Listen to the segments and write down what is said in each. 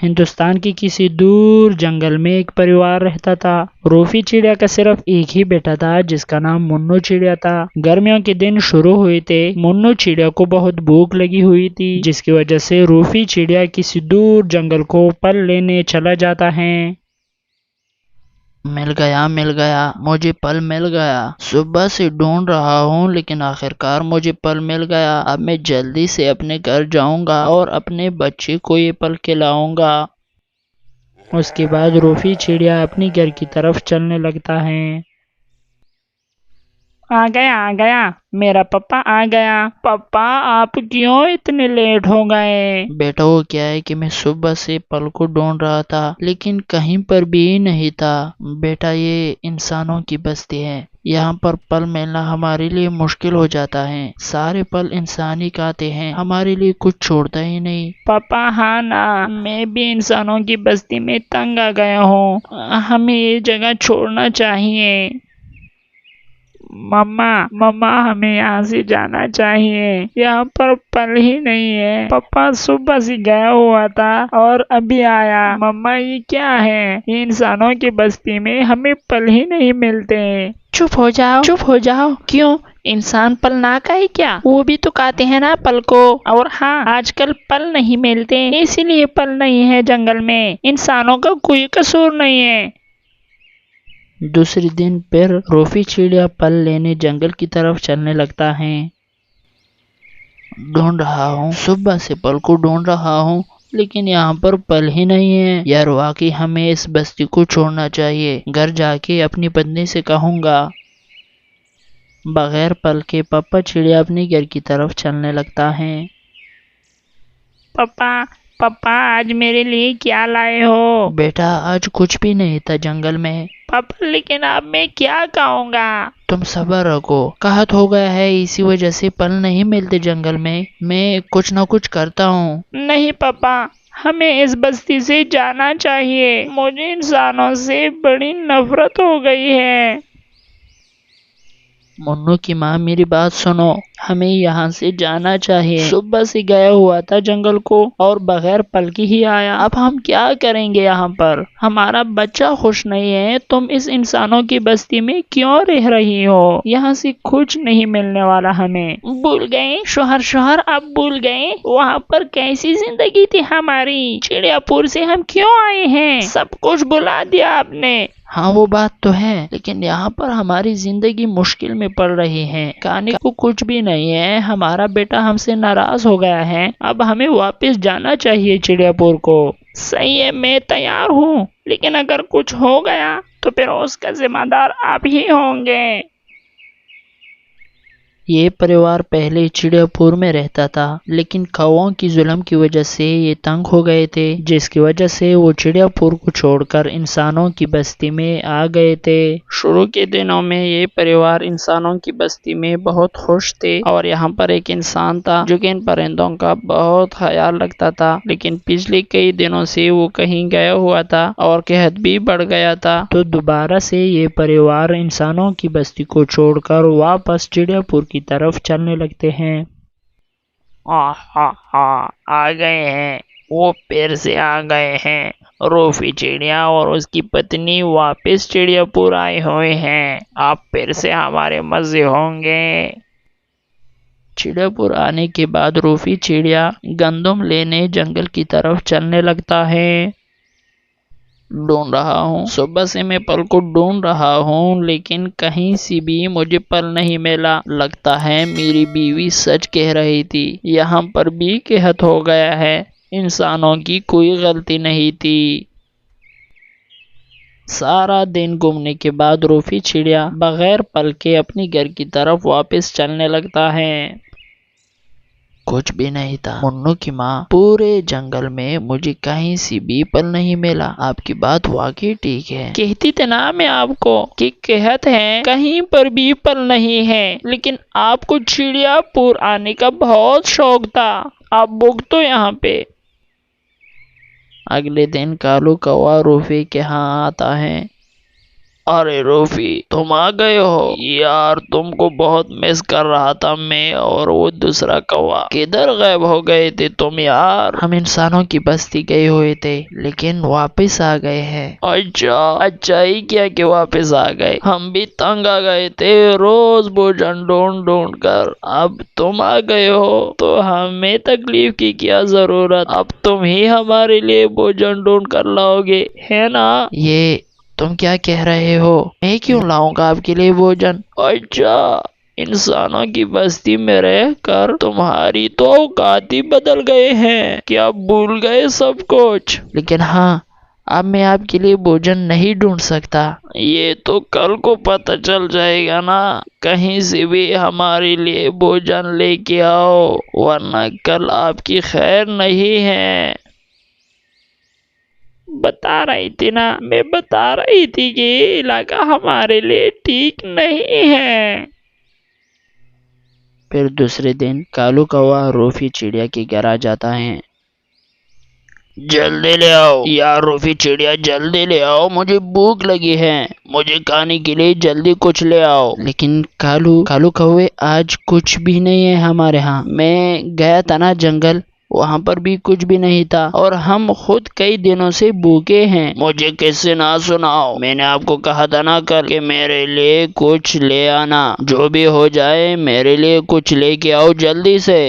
ہندوستان کی کسی دور جنگل میں ایک پریوار رہتا تھا۔ روفی چڑیا کا صرف ایک ہی بیٹا تھا جس کا نام منو چڑیا تھا۔ گرمیوں کے دن شروع ہوئے تھے۔ منو چڑیا کو بہت بھوک لگی ہوئی تھی، جس کی وجہ سے روفی چڑیا کسی دور جنگل کو پھل لینے چلا جاتا ہے۔ مل گیا، مجھے پھل مل گیا۔ صبح سے ڈھونڈ رہا ہوں لیکن آخرکار مجھے پھل مل گیا۔ اب میں جلدی سے اپنے گھر جاؤں گا اور اپنے بچے کو یہ پھل کھلاؤں گا۔ اس کے بعد روفی چڑیا اپنی گھر کی طرف چلنے لگتا ہے۔ آ گیا، میرا پپا آ گیا۔ پپا آپ کیوں اتنے لیٹ ہو گئے؟ بیٹا وہ کیا ہے کہ میں صبح سے پھل کو ڈھونڈ رہا تھا لیکن کہیں پر بھی نہیں تھا۔ بیٹا یہ انسانوں کی بستی ہے، یہاں پر پھل ملنا ہمارے لیے مشکل ہو جاتا ہے۔ سارے پھل انسان ہی کھاتے ہیں، ہمارے لیے کچھ چھوڑتا ہی نہیں۔ پپا ہاں نا، میں بھی انسانوں کی بستی میں تنگ آ گیا ہوں، ہمیں یہ جگہ چھوڑنا چاہیے۔ مما ہمیں یہاں سے جانا چاہیے، یہاں پر پھل ہی نہیں ہے۔ پپا صبح سے گیا ہوا تھا اور ابھی آیا۔ مما یہ کیا ہے؟ یہ انسانوں کی بستی میں ہمیں پھل ہی نہیں ملتے۔ چپ ہو جاؤ، کیوں انسان پھل نہ کھائے کیا؟ وہ بھی تو کھاتے ہیں نا پھل کو۔ اور ہاں، آج کل پھل نہیں ملتے، اسی لیے پھل نہیں ہے جنگل میں، انسانوں کا کوئی قصور نہیں ہے۔ دوسرے دن پھر روفی چڑیا پھل لینے جنگل کی طرف چلنے لگتا ہے۔ ڈھونڈ رہا ہوں، صبح سے پھل کو ڈھونڈ رہا ہوں لیکن یہاں پر پھل ہی نہیں ہے۔ یار واقعی ہمیں اس بستی کو چھوڑنا چاہیے، گھر جا کے اپنی پتنی سے کہوں گا۔ بغیر پھل کے پپا چڑیا اپنے گھر کی طرف چلنے لگتا ہے۔ پپا آج میرے لیے کیا لائے ہو؟ بیٹا آج کچھ بھی نہیں تھا جنگل میں۔ پپا لیکن اب میں کیا کہوں گا؟ تم صبر رکھو، قحط ہو گیا ہے اسی وجہ سے پھل نہیں ملتے جنگل میں کچھ نہ کچھ کرتا ہوں۔ نہیں پپا، ہمیں اس بستی سے جانا چاہیے، مجھے انسانوں سے بڑی نفرت ہو گئی ہے۔ منو کی ماں میری بات سنو، ہمیں یہاں سے جانا چاہیے۔ صبح سے گیا ہوا تھا جنگل کو اور بغیر پھل کی ہی آیا، اب ہم کیا کریں گے یہاں پر؟ ہمارا بچہ خوش نہیں ہے، تم اس انسانوں کی بستی میں کیوں رہ رہی ہو؟ یہاں سے کچھ نہیں ملنے والا ہمیں۔ بھول گئے شوہر، اب بھول گئے وہاں پر کیسی زندگی تھی ہماری؟ چڑیا پور سے ہم کیوں آئے ہیں؟ سب کچھ بھلا دیا آپ نے۔ ہاں وہ بات تو ہے، لیکن یہاں پر ہماری زندگی مشکل میں پڑ رہی ہے، کھانے کو کچھ بھی نہیں ہے، ہمارا بیٹا ہم سے ناراض ہو گیا ہے، اب ہمیں واپس جانا چاہیے چڑیا پور کو۔ صحیح ہے، میں تیار ہوں، لیکن اگر کچھ ہو گیا تو پھر اس کا ذمہ دار آپ ہی ہوں گے۔ یہ پریوار پہلے چڑیا پور میں رہتا تھا لیکن کووں کی ظلم کی وجہ سے یہ تنگ ہو گئے تھے، جس کی وجہ سے وہ چڑیا پور کو چھوڑ کر انسانوں کی بستی میں آ گئے تھے۔ شروع کے دنوں میں یہ پریوار انسانوں کی بستی میں بہت خوش تھے اور یہاں پر ایک انسان تھا جو کہ ان پرندوں کا بہت خیال رکھتا تھا، لیکن پچھلے کئی دنوں سے وہ کہیں گیا ہوا تھا اور قحط بھی بڑھ گیا تھا، تو دوبارہ سے یہ پریوار انسانوں کی بستی کو چھوڑ کر واپس چڑیا پور کی طرف چلنے لگتے ہیں۔ آ گئے ہیں، وہ پھر سے آ گئے ہیں، روفی چڑیا اور اس کی پتنی واپس چڑیا پور آئے ہوئے ہیں، آپ پھر سے ہمارے مزے ہوں گے۔ چڑیا پور آنے کے بعد روفی چڑیا گندم لینے جنگل کی طرف چلنے لگتا ہے۔ ڈھونڈ رہا ہوں، صبح سے میں پھل کو ڈھونڈ رہا ہوں لیکن کہیں سے بھی مجھے پھل نہیں ملا، لگتا ہے میری بیوی سچ کہہ رہی تھی، یہاں پر بھی قحط ہو گیا ہے، انسانوں کی کوئی غلطی نہیں تھی۔ سارا دن گھومنے کے بعد روفی چڑیا بغیر پھل کے اپنی گھر کی طرف واپس چلنے لگتا ہے۔ کچھ بھی نہیں تھا، منو کی ماں، پورے جنگل میں مجھے کہیں سے بھی پھل نہیں ملا، آپ کی بات واقعی ٹھیک ہے۔ کہتی تھی نا میں آپ کو کہ قحط ہے، کہیں پر بھی پھل نہیں ہے، لیکن آپ کو چڑیا پور آنے کا بہت شوق تھا، آپ بھوک تو یہاں پہ۔ اگلے دن کالو کوا روفی کے ہاں آتا ہے ارے روفی، تم آ گئے ہو یار، تم کو بہت مس کر رہا تھا میں اور وہ دوسرا کوا، کدھر غائب ہو گئے تھے تم یار؟ ہم انسانوں کی بستی گئے ہوئے تھے لیکن واپس آ گئے ہیں۔ اچھا ہی کیا کہ واپس آ گئے، ہم بھی تنگ آ گئے تھے روز بھوجن ڈھونڈ کر، اب تم آ گئے ہو تو ہمیں تکلیف کی کیا ضرورت، اب تم ہی ہمارے لیے بھوجن ڈھونڈ کر لاؤ گے، ہے نا؟ یہ تم کیا کہہ رہے ہو؟ میں کیوں لاؤں گا آپ کے لیے بھوجن؟ اچھا، انسانوں کی بستی میں رہ کر تمہاری تو اوقات ہی بدل گئے ہیں، کیا بھول گئے سب کچھ؟ لیکن ہاں، اب میں آپ کے لیے بھوجن نہیں ڈھونڈ سکتا۔ یہ تو کل کو پتہ چل جائے گا نا، کہیں سے بھی ہمارے لیے بھوجن لے کے آؤ ورنہ کل آپ کی خیر نہیں ہے۔ بتا رہی تھی نا، میں بتا رہی تھی کہ یہ علاقہ ہمارے لیے ٹھیک نہیں ہے۔ پھر دوسرے دن کالو کوا روفی چڑیا کے گھر آ جاتا ہے۔ جلدی لے آؤ یار روفی چڑیا، جلدی لے آؤ، مجھے بھوک لگی ہے، مجھے کھانے کے لیے جلدی کچھ لے آؤ۔ لیکن کالو کوے آج کچھ بھی نہیں ہے ہمارے ہاں، میں گیا تھا نا جنگل، وہاں پر بھی کچھ بھی نہیں تھا اور ہم خود کئی دنوں سے بھوکے ہیں۔ مجھے کیسے نہ سناؤ، میں نے آپ کو کہا تھا نا کل کہ میرے لیے کچھ لے آنا، جو بھی ہو جائے میرے لیے کچھ لے کے آؤ جلدی سے۔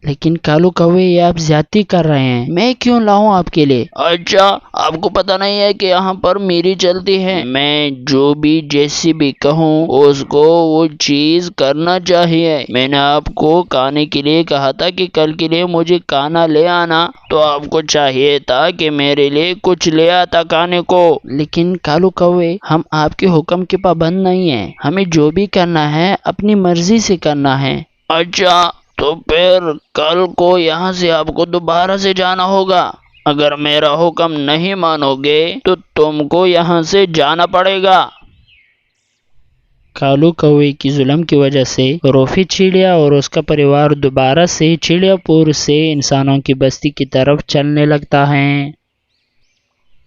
لیکن کالو کوے یہ آپ زیادتی کر رہے ہیں، میں کیوں لاؤں آپ کے لیے؟ اچھا، آپ کو پتہ نہیں ہے کہ یہاں پر میری چلتی ہے، میں جو بھی جیسی بھی کہوں اس کو وہ چیز کرنا چاہیے۔ میں نے آپ کو کھانے کے لیے کہا تھا کہ کل کے لیے مجھے کھانا لے آنا، تو آپ کو چاہیے تھا کہ میرے لیے کچھ لے آتا کھانے کو۔ لیکن کالو کوے، ہم آپ کے حکم کے پابند نہیں ہیں، ہمیں جو بھی کرنا ہے اپنی مرضی سے کرنا ہے۔ اچھا، تو پھر کل کو یہاں سے آپ کو دوبارہ سے جانا ہوگا، اگر میرا حکم نہیں مانو گے تو تم کو یہاں سے جانا پڑے گا۔ کالو کوے کی ظلم کی وجہ سے روفی چڑیا اور اس کا پریوار دوبارہ سے چڑیا پور سے انسانوں کی بستی کی طرف چلنے لگتا ہے،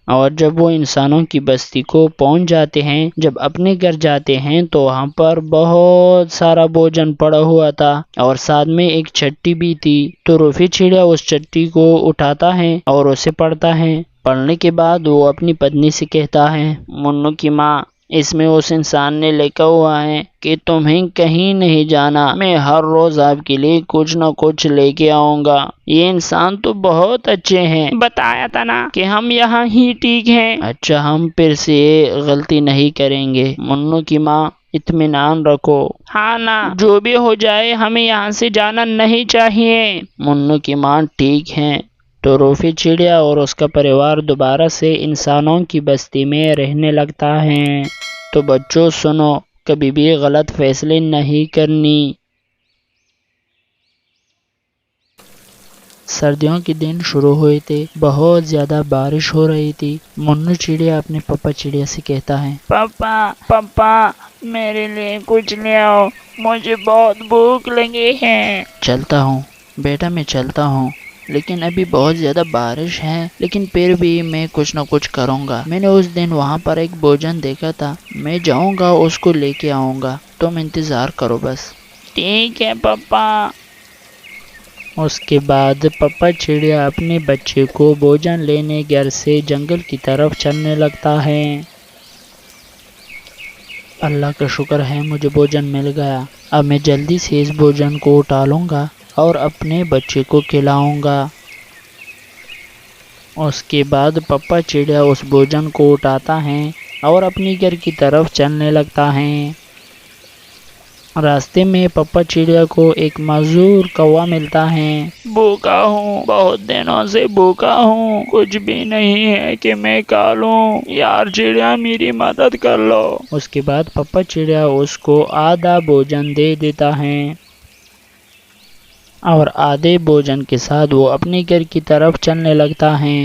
اور جب وہ انسانوں کی بستی کو پہنچ جاتے ہیں، جب اپنے گھر جاتے ہیں تو وہاں پر بہت سارا بھوجن پڑا ہوا تھا اور ساتھ میں ایک چٹی بھی تھی، تو روفی چڑیا اس چٹی کو اٹھاتا ہے اور اسے پڑھتا ہے۔ پڑھنے کے بعد وہ اپنی پتنی سے کہتا ہے، منو کی ماں، اس میں اس انسان نے لکھا ہوا ہے کہ تمہیں کہیں نہیں جانا، میں ہر روز آپ کے لیے کچھ نہ کچھ لے کے آؤں گا، یہ انسان تو بہت اچھے ہیں، بتایا تھا نا کہ ہم یہاں ہی ٹھیک ہیں۔ اچھا، ہم پھر سے یہ غلطی نہیں کریں گے، منو کی ماں اطمینان رکھو۔ ہاں نا، جو بھی ہو جائے ہمیں یہاں سے جانا نہیں چاہیے۔ منو کی ماں ٹھیک ہیں۔ تو روفی چڑیا اور اس کا پریوار دوبارہ سے انسانوں کی بستی میں رہنے لگتا ہے۔ تو بچوں سنو، کبھی بھی غلط فیصلے نہیں کرنی۔ سردیوں کے دن شروع ہوئے تھے، بہت زیادہ بارش ہو رہی تھی۔ منو چڑیا اپنے پپا چڑیا سے کہتا ہے، پپا میرے لیے کچھ لے آؤ، مجھے بہت بھوک لگی ہے۔ چلتا ہوں بیٹا، میں چلتا ہوں، لیکن ابھی بہت زیادہ بارش ہے، لیکن پھر بھی میں کچھ نہ کچھ کروں گا۔ میں نے اس دن وہاں پر ایک بھوجن دیکھا تھا، میں جاؤں گا اس کو لے کے آؤں گا، تم انتظار کرو بس۔ ٹھیک ہے پپا۔ اس کے بعد پپا چڑیا اپنے بچے کو بھوجن لینے گھر سے جنگل کی طرف چلنے لگتا ہے۔ اللہ کا شکر ہے مجھے بھوجن مل گیا، اب میں جلدی سے اس بھوجن کو اٹھا لوں گا اور اپنے بچے کو کھلاؤں گا۔ اس کے بعد پپا چڑیا اس بھوجن کو اٹھاتا ہے اور اپنی گھر کی طرف چلنے لگتا ہے۔ راستے میں پپا چڑیا کو ایک معذور کوا ملتا ہے۔ بھوکا ہوں، بہت دنوں سے بھوکا ہوں، کچھ بھی نہیں ہے کہ میں کھا لوں، یار چڑیا میری مدد کر لو۔ اس کے بعد پپا چڑیا اس کو آدھا بھوجن دے دیتا ہے اور آدھے بھوجن کے ساتھ وہ اپنے گھر کی طرف چلنے لگتا ہے۔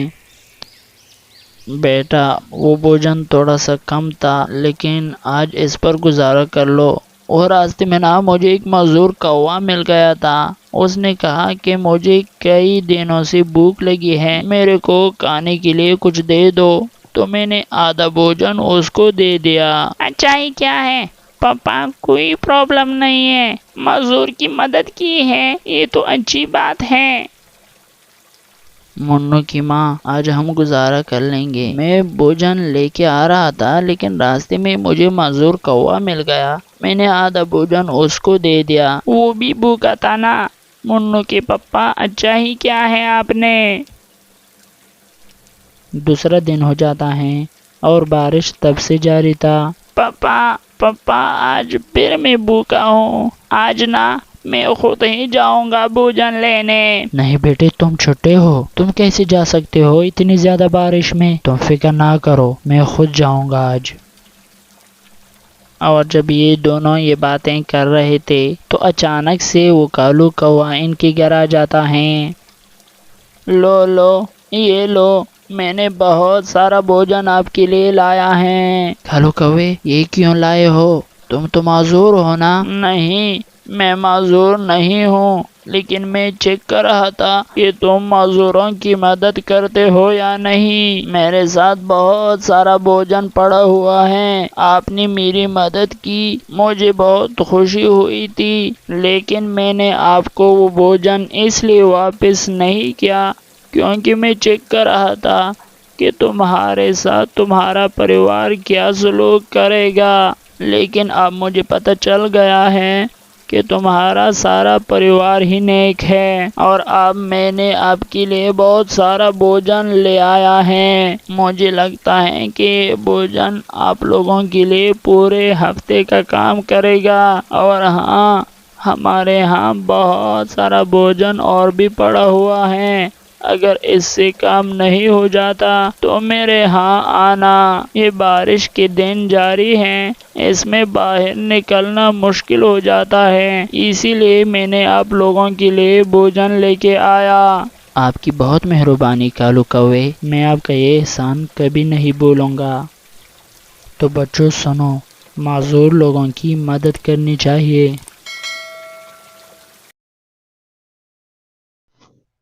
بیٹا، وہ بھوجن تھوڑا سا کم تھا، لیکن آج اس پر گزارا کر لو۔ اور راستے میں نا مجھے ایک معذور کوا مل گیا تھا، اس نے کہا کہ مجھے کئی دنوں سے بھوک لگی ہے، میرے کو کھانے کے لیے کچھ دے دو۔ تو میں نے آدھا بھوجن اس کو دے دیا۔ اچھا ہی کیا ہے پاپا، کوئی پرابلم نہیں ہے، معذور کی مدد کی ہے، یہ تو اچھی بات ہے۔ منو کی ماں، آج ہم گزارا کر لیں گے۔ میں بھوجن لے کے آ رہا تھا لیکن راستے میں مجھے معذور کوا مل گیا، میں نے آدھا بھوجن اس کو دے دیا۔ وہ بھی بھوکا تھا نا۔ منو کے پپا، اچھا ہی کیا ہے آپ نے۔ دوسرا دن ہو جاتا ہے اور بارش تب سے جاری تھا۔ پپا آج پھر میں بھوکا ہوں، آج نا میں خود ہی جاؤں گا بھوجن لینے۔ نہیں بیٹے، تم چھوٹے ہو، تم کیسے جا سکتے ہو اتنی زیادہ بارش میں؟ تم فکر نہ کرو، میں خود جاؤں گا آج۔ اور جب یہ دونوں یہ باتیں کر رہے تھے تو اچانک سے وہ کالو کوا ان کے گھر آ جاتا ہے۔ لو یہ لو، میں نے بہت سارا بھوجن آپ کے لیے لایا ہے۔ کالو کوے، یہ کیوں لائے ہو؟ تم تو معذور ہو نا؟ نہیں، میں معذور نہیں ہوں، لیکن میں چیک کر رہا تھا کہ تم معذوروں کی مدد کرتے ہو یا نہیں۔ میرے ساتھ بہت سارا بھوجن پڑا ہوا ہے، آپ نے میری مدد کی، مجھے بہت خوشی ہوئی تھی، لیکن میں نے آپ کو وہ بھوجن اس لیے واپس نہیں کیا کیونکہ میں چیک کر رہا تھا کہ تمہارے ساتھ تمہارا پریوار کیا سلوک کرے گا، لیکن اب مجھے پتہ چل گیا ہے کہ تمہارا سارا پریوار ہی نیک ہے، اور اب میں نے آپ کے لیے بہت سارا بھوجن لے آیا ہے۔ مجھے لگتا ہے کہ یہ بھوجن آپ لوگوں کے لیے پورے ہفتے کا کام کرے گا، اور ہاں، ہمارے ہاں بہت سارا بھوجن اور بھی پڑا ہوا ہے، اگر اس سے کام نہیں ہو جاتا تو میرے ہاں آنا۔ یہ بارش کے دن جاری ہیں، اس میں باہر نکلنا مشکل ہو جاتا ہے، اسی لیے میں نے آپ لوگوں کے لیے بھوجن لے کے آیا۔ آپ کی بہت مہربانی کالو کوے، میں آپ کا یہ احسان کبھی نہیں بھولوں گا۔ تو بچوں سنو، معذور لوگوں کی مدد کرنی چاہیے۔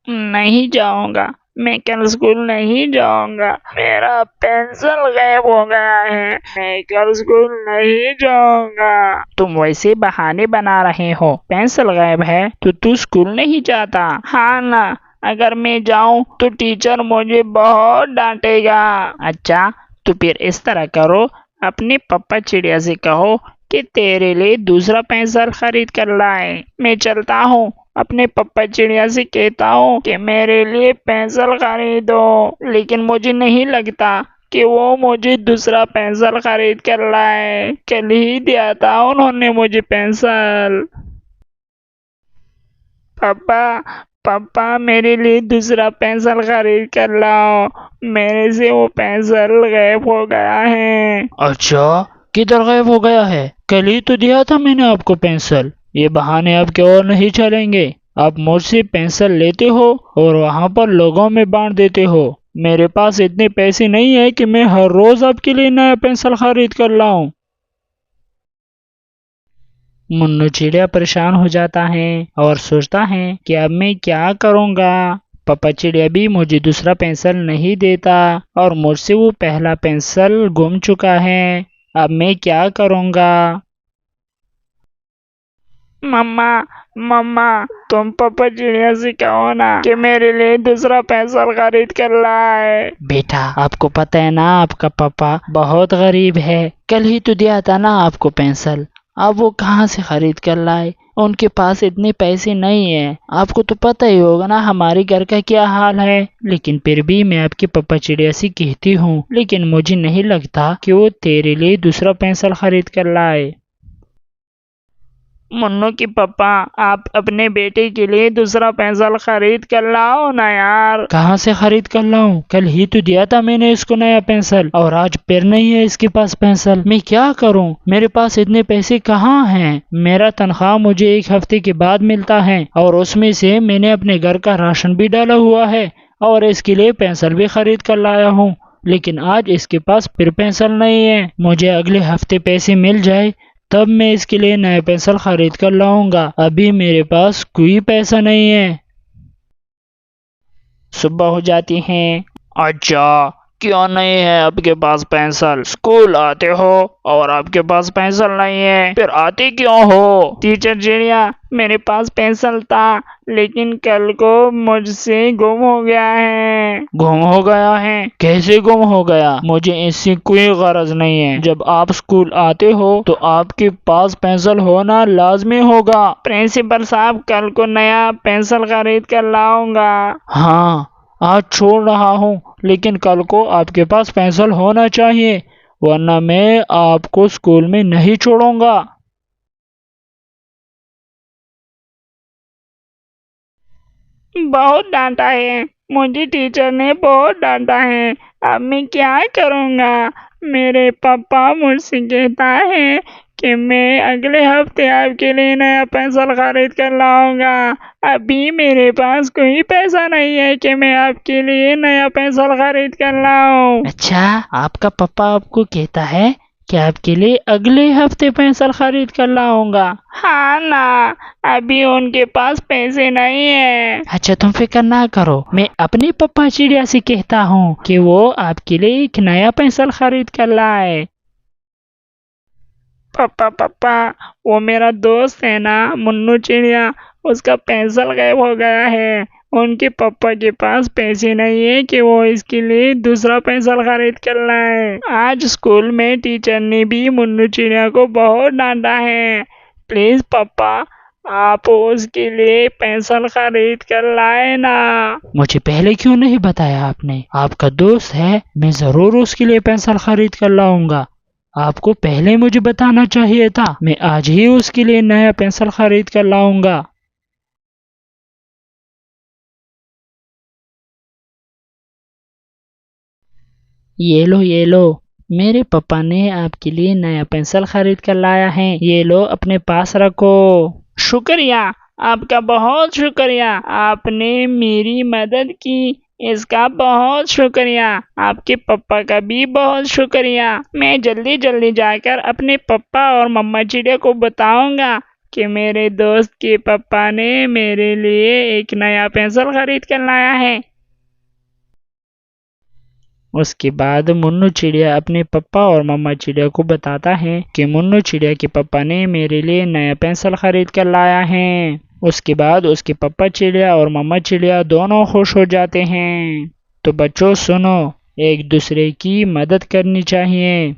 نہیں جاؤں گا، میں کل اسکول نہیں جاؤں گا، میرا پینسل غائب ہو گیا ہے، میں کل اسکول نہیں جاؤں گا۔ تم ویسے بہانے بنا رہے ہو، پینسل غائب ہے تو اسکول نہیں جاتا۔ ہاں نا، اگر میں جاؤں تو ٹیچر مجھے بہت ڈانٹے گا۔ اچھا تو پھر اس طرح کرو، اپنے پپا چڑیا سے کہو کہ تیرے لیے دوسرا پینسل خرید کر لائے۔ میں چلتا ہوں، اپنے پپا چڑیا سے کہتا ہوں کہ میرے لیے پینسل خریدو، لیکن مجھے نہیں لگتا کہ وہ مجھے دوسرا پینسل خرید کر لائے، کل ہی دیا تھا انہوں نے مجھے پینسل۔ پپا میرے لیے دوسرا پینسل خرید کر لاؤ، میرے سے وہ پینسل غائب ہو گیا ہے۔ اچھا، کدھر غائب ہو گیا ہے؟ کل ہی تو دیا تھا میں نے آپ کو پینسل۔ یہ بہانے اب کے اور نہیں چلیں گے، آپ مجھ سے پینسل لیتے ہو اور وہاں پر لوگوں میں بانٹ دیتے ہو۔ میرے پاس اتنے پیسے نہیں ہیں کہ میں ہر روز آپ کے لیے نیا پینسل خرید کر لاؤں۔ منو چڑیا پریشان ہو جاتا ہے اور سوچتا ہے کہ اب میں کیا کروں گا۔ پپا چڑیا بھی مجھے دوسرا پینسل نہیں دیتا اور مجھ سے وہ پہلا پینسل گم چکا ہے، اب میں کیا کروں گا؟ مما تم پپا چڑیا سے کہو نا کہ میرے لیے دوسرا پینسل خرید کر لائے۔ بیٹا، آپ کو پتہ ہے نا آپ کا پپا بہت غریب ہے، کل ہی تو دیا تھا نا آپ کو پینسل، اب وہ کہاں سے خرید کر لائے؟ ان کے پاس اتنے پیسے نہیں ہیں، آپ کو تو پتہ ہی ہوگا نا ہمارے گھر کا کیا حال ہے۔ لیکن پھر بھی میں آپ کے پپا چڑیا سے کہتی ہوں، لیکن مجھے نہیں لگتا کہ وہ تیرے لیے دوسرا پینسل خرید کر لائے۔ منو کے پپا، آپ اپنے بیٹے کے لیے دوسرا پینسل خرید کر لاؤ نا یار۔ کہاں سے خرید کر لاؤں؟ کل ہی تو دیا تھا میں نے اس کو نیا پینسل، اور آج پھر نہیں ہے اس کے پاس پینسل، میں کیا کروں؟ میرے پاس اتنے پیسے کہاں ہیں؟ میرا تنخواہ مجھے ایک ہفتے کے بعد ملتا ہے، اور اس میں سے میں نے اپنے گھر کا راشن بھی ڈالا ہوا ہے اور اس کے لیے پینسل بھی خرید کر لایا ہوں، لیکن آج اس کے پاس پھر پینسل نہیں ہے۔ مجھے اگلے ہفتے پیسے مل جائے تب میں اس کے لیے نیا پینسل خرید کر لاؤں گا، ابھی میرے پاس کوئی پیسہ نہیں ہے۔ صبح ہو جاتی ہے۔ اچھا کیوں نہیں ہے آپ کے پاس پینسل؟ اسکول آتے ہو اور آپ کے پاس پینسل نہیں ہے، پھر آتے کیوں ہو؟ ٹیچر چڑیا، میرے پاس پینسل تھا لیکن کل کو مجھ سے گم ہو گیا ہے۔ گم ہو گیا ہے؟ کیسے گم ہو گیا؟ مجھے اس سے کوئی غرض نہیں ہے۔ جب آپ اسکول آتے ہو تو آپ کے پاس پینسل ہونا لازمی ہوگا۔ پرنسپل صاحب، کل کو نیا پینسل خرید کر لاؤں گا۔ ہاں، آج چھوڑ رہا ہوں لیکن کل کو آپ کے پاس پینسل ہونا چاہیے، ورنہ میں آپ کو اسکول میں نہیں چھوڑوں گا۔ بہت ڈانٹا ہے، مجھے ٹیچر نے بہت ڈانٹا ہے، اب میں کیا کروں گا؟ میرے پاپا مجھ سے کہتا ہے کہ میں اگلے ہفتے آپ کے لیے نیا پینسل خرید کر لاؤں گا۔ ابھی میرے پاس کوئی پیسہ نہیں ہے کہ میں آپ کے لیے نیا پینسل خرید کر لاؤں۔ اچھا، آپ کا پپا آپ کو کہتا ہے کہ آپ کے لیے اگلے ہفتے پینسل خرید کر لاؤں گا؟ ہاں نا، ابھی ان کے پاس پیسے نہیں ہیں۔ اچھا، تم فکر نہ کرو، میں اپنے پپا چڑیا سے کہتا ہوں کہ وہ آپ کے لیے ایک نیا پینسل خرید کر لائے۔ پپا، وہ میرا دوست ہے نا منو چڑیا، اس کا پینسل غائب ہو گیا ہے۔ ان کے پپا کے پاس پیسے نہیں ہیں کہ وہ اس کے لیے دوسرا پینسل خرید کر لائے۔ آج اسکول میں ٹیچر نے بھی منو چڑیا کو بہت ڈانٹا ہے۔ پلیز پپا، آپ اس کے لیے پینسل خرید کر لائے نا۔ مجھے پہلے کیوں نہیں بتایا آپ نے؟ آپ کا دوست ہے، میں ضرور اس کے لیے پینسل خرید کر لاؤں گا۔ آپ کو پہلے مجھے بتانا چاہیے تھا، میں آج ہی اس کے لیے نیا پینسل خرید کر لاؤں گا۔ یہ لو، میرے پپا نے آپ کے لیے نیا پینسل خرید کر لایا ہے، یہ لو اپنے پاس رکھو۔ شکریہ، آپ کا بہت شکریہ، آپ نے میری مدد کی، اس کا بہت شکریہ۔ آپ کے پپا کا بھی بہت شکریہ۔ میں جلدی جا کر اپنے پپا اور مما چڑیا کو بتاؤں گا کہ میرے دوست کے پپا نے میرے لیے ایک نیا پینسل خرید کر لایا ہے۔ اس کے بعد منو چڑیا اپنے پپا اور مما چڑیا کو بتاتا ہے کہ منو چڑیا کے پپا نے میرے لیے نیا پینسل خرید کر لایا ہے۔ اس کے بعد اس کے پپا چڑیا اور مما چڑیا دونوں خوش ہو جاتے ہیں۔ تو بچوں سنو، ایک دوسرے کی مدد کرنی چاہیے۔